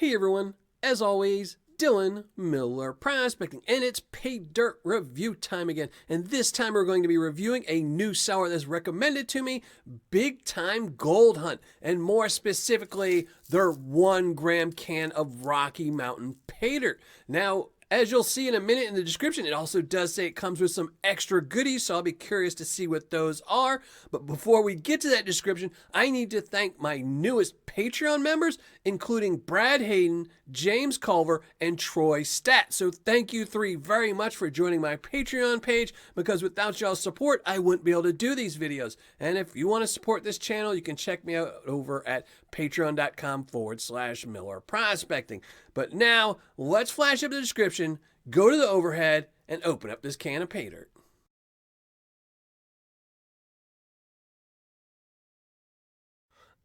Hey everyone, as always, Dylan Miller Prospecting, and it's Paydirt review time again. And this time we're going to be reviewing a new seller that's recommended to me, Big Time Gold Hunt, and more specifically, their 1 gram can of Rocky Mountain Paydirt. Now, as you'll see in a minute in the description, it also does say it comes with some extra goodies, so I'll be curious to see what those are. But before we get to that description, I need to thank my newest Patreon members, including Brad Hayden, James Culver, and Troy Stat. So thank you three very much for joining my Patreon page, because without y'all's support, I wouldn't be able to do these videos. And if you want to support this channel, you can check me out over at patreon.com/Miller Prospecting. But now, let's flash up the description, go to the overhead, and open up this can of Paydirt.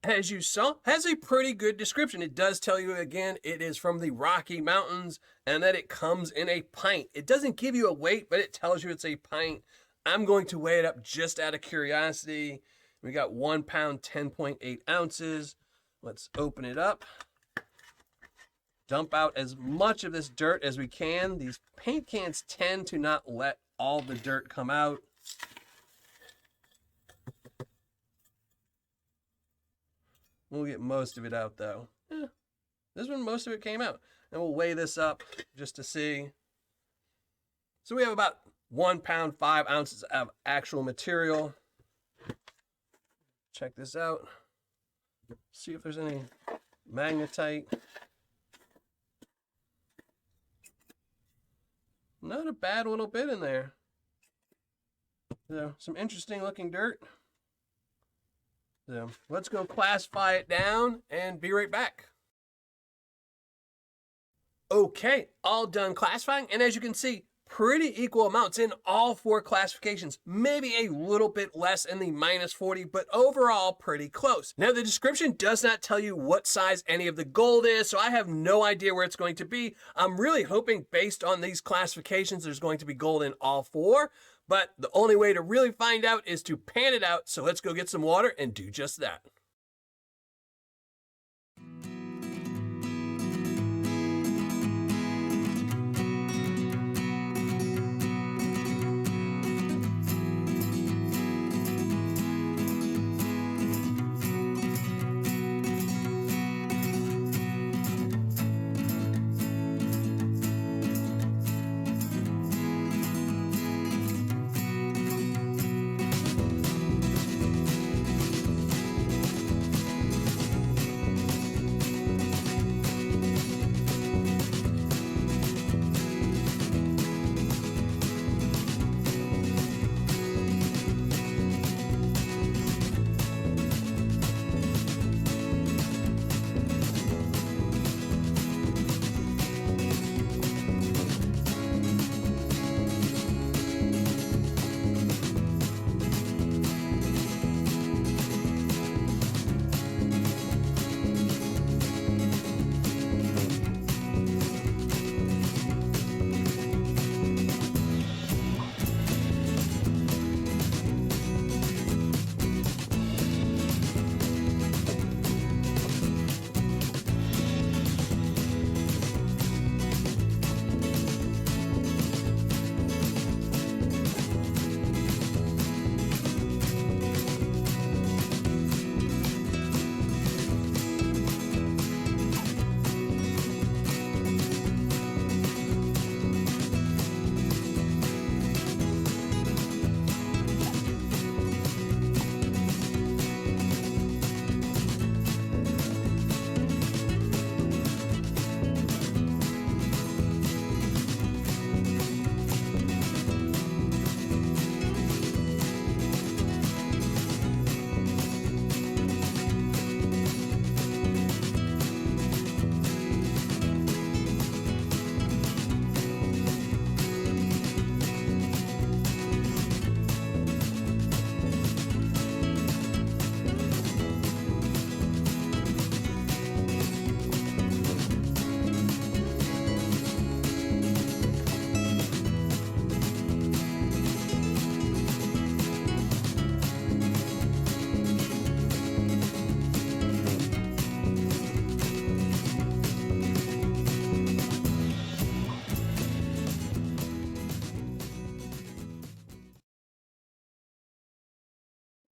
As you saw, has a pretty good description. It does tell you, again, it is from the Rocky Mountains and that it comes in a pint. It doesn't give you a weight, but it tells you it's a pint. I'm going to weigh it up just out of curiosity. We got 1 pound, 10.8 ounces. Let's open it up. Dump out as much of this dirt as we can. These paint cans tend to not let all the dirt come out. We'll get most of it out though. This one, most of it came out. And we'll weigh this up just to see. So we have about 1 pound, 5 ounces of actual material. Check this out. See if there's any magnetite. Not a bad little bit in there. So, some interesting looking dirt. So let's go classify it down and be right back. Okay, all done classifying, and as you can see, pretty equal amounts in all 4 classifications. Maybe a little bit less in the -40, but overall pretty close. Now the description does not tell you what size any of the gold is, so I have no idea where it's going to be. I'm really hoping based on these classifications there's going to be gold in all 4, but the only way to really find out is to pan it out, so let's go get some water and do just that.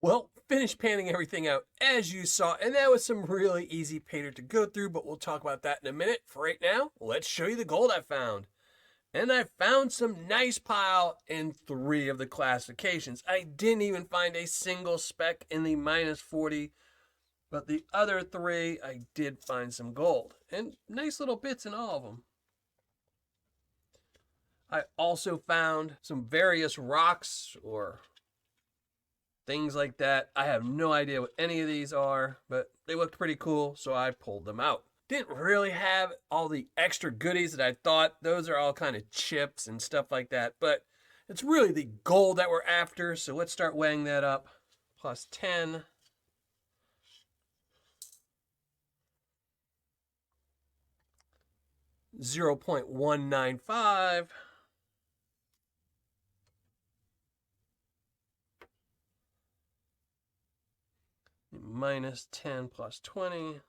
Well, finished panning everything out as you saw, and that was some really easy Paydirt to go through, but we'll talk about that in a minute. For right now, let's show you the gold I found. And I found some nice pile in 3 of the classifications. I didn't even find a single speck in the -40, but the other 3, I did find some gold. And nice little bits in all of them. I also found some various rocks or things like that. I have no idea what any of these are, but they looked pretty cool, so I pulled them out. Didn't really have all the extra goodies that I thought. Those are all kind of chips and stuff like that, but it's really the gold that we're after, so let's start weighing that up. Plus 10. $0.195. Minus 10 plus 20.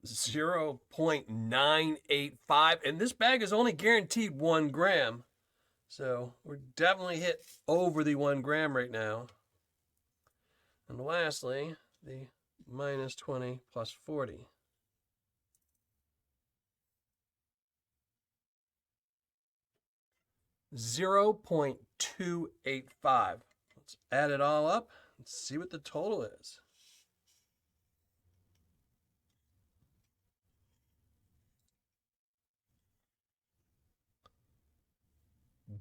$0.985, and this bag is only guaranteed 1 gram. So we're definitely hit over the 1 gram right now. And lastly, the minus 20 plus 40. $0.285. Let's add it all up and see what the total is.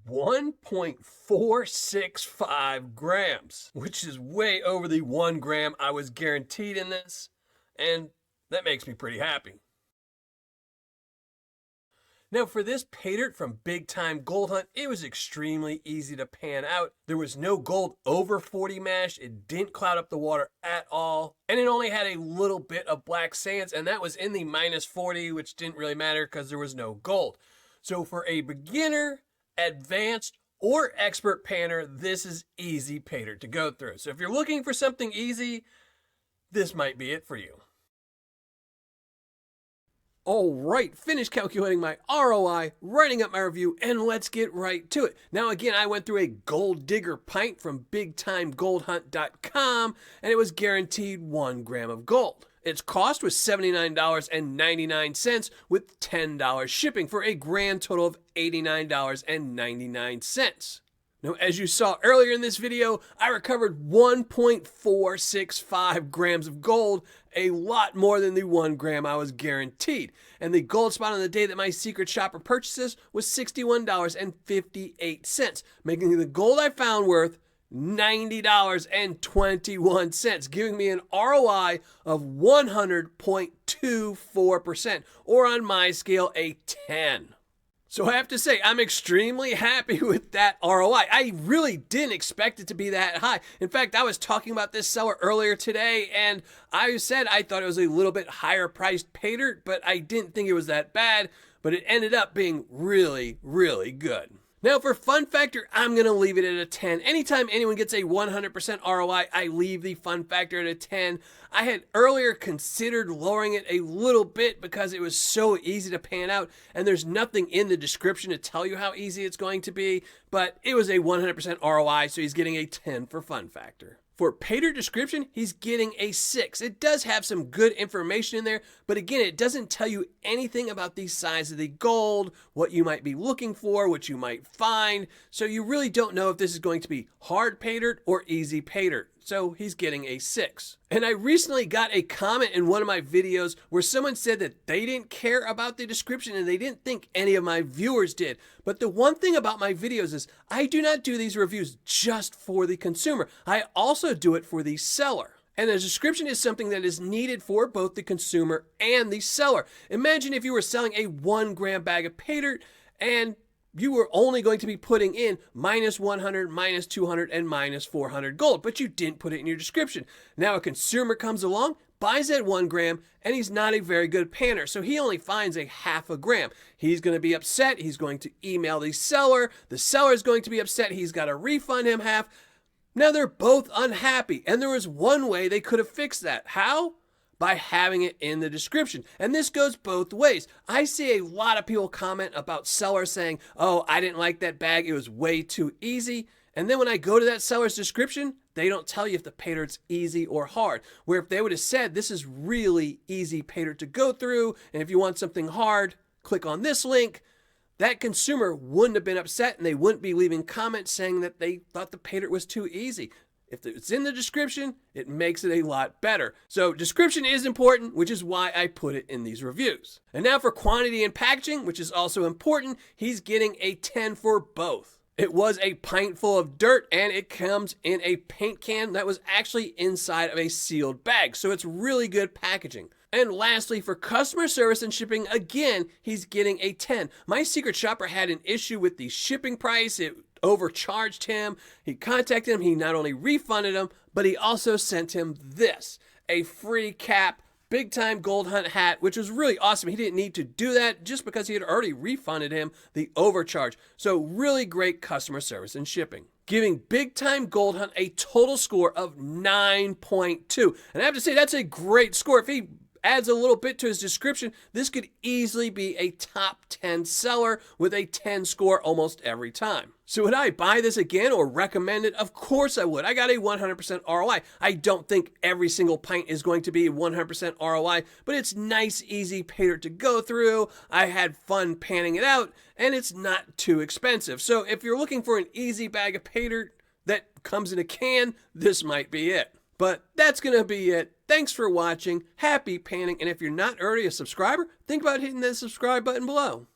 $1.465 grams, which is way over the 1 gram I was guaranteed in this, and that makes me pretty happy. Now for this Paydirt from Big Time Gold Hunt, it was extremely easy to pan out. There was no gold over 40 mash, it didn't cloud up the water at all, and it only had a little bit of black sands, and that was in the -40, which didn't really matter because there was no gold. So for a beginner, advanced, or expert panner, this is easy Paydirt to go through. So if you're looking for something easy, this might be it for you. All right, finished calculating my ROI, writing up my review, and let's get right to it. Now again, I went through a gold digger pint from BigTimeGoldHunt.com, and it was guaranteed 1 gram of gold. Its cost was $79.99 with $10 shipping for a grand total of $89.99. Now, as you saw earlier in this video, I recovered 1.465 grams of gold, a lot more than the 1 gram I was guaranteed. And the gold spot on the day that my secret shopper purchases was $61.58, making the gold I found worth $90.21, giving me an ROI of 100.24%, or on my scale, a 10. So I have to say, I'm extremely happy with that ROI. I really didn't expect it to be that high. In fact, I was talking about this seller earlier today, and I said I thought it was a little bit higher priced Paydirt, but I didn't think it was that bad, but it ended up being really, really good. Now for fun factor, I'm going to leave it at a 10. Anytime anyone gets a 100% ROI, I leave the fun factor at a 10. I had earlier considered lowering it a little bit because it was so easy to pan out, and there's nothing in the description to tell you how easy it's going to be, but it was a 100% ROI, so he's getting a 10 for fun factor. For Paydirt description, he's getting a 6. It does have some good information in there, but again, it doesn't tell you anything about the size of the gold, what you might be looking for, what you might find, so you really don't know if this is going to be hard Paydirt or easy Paydirt. So he's getting a 6. And I recently got a comment in one of my videos where someone said that they didn't care about the description and they didn't think any of my viewers did. But the one thing about my videos is I do not do these reviews just for the consumer. I also do it for the seller. And the description is something that is needed for both the consumer and the seller. Imagine if you were selling a 1 gram bag of Paydirt and you were only going to be putting in -100, -200, and -400 gold, but you didn't put it in your description. Now a consumer comes along, buys that 1 gram, and he's not a very good panner, so he only finds a half a gram. He's going to be upset. He's going to email the seller. The seller is going to be upset. He's got to refund him half. Now they're both unhappy, and there was one way they could have fixed that. How? by having it in the description. And this goes both ways. I see a lot of people comment about sellers saying, oh, I didn't like that bag, it was way too easy. And then when I go to that seller's description, they don't tell you if the Paydirt's easy or hard. Where if they would have said, this is really easy Paydirt to go through, and if you want something hard, click on this link, that consumer wouldn't have been upset and they wouldn't be leaving comments saying that they thought the Paydirt was too easy. If it's in the description, it makes it a lot better. So description is important, which is why I put it in these reviews. And now for quantity and packaging, which is also important, he's getting a 10 for both. It was a pint full of dirt and it comes in a paint can that was actually inside of a sealed bag. So it's really good packaging. And lastly, for customer service and shipping, again, he's getting a 10. My secret shopper had an issue with the shipping price. It overcharged him. He contacted him. He not only refunded him, but he also sent him this, a free cap, big time gold hunt hat, which was really awesome. He didn't need to do that just because he had already refunded him the overcharge. So really great customer service and shipping. Giving Big Time Gold Hunt a total score of 9.2. And I have to say, that's a great score. If he adds a little bit to his description, this could easily be a top 10 seller with a 10 score almost every time. So would I buy this again or recommend it? Of course I would. I got a 100% ROI. I don't think every single pint is going to be 100% ROI, but it's nice, easy Paydirt to go through. I had fun panning it out, and it's not too expensive. So if you're looking for an easy bag of Paydirt that comes in a can, this might be it. But that's going to be it. Thanks for watching. Happy panning. And if you're not already a subscriber, think about hitting that subscribe button below.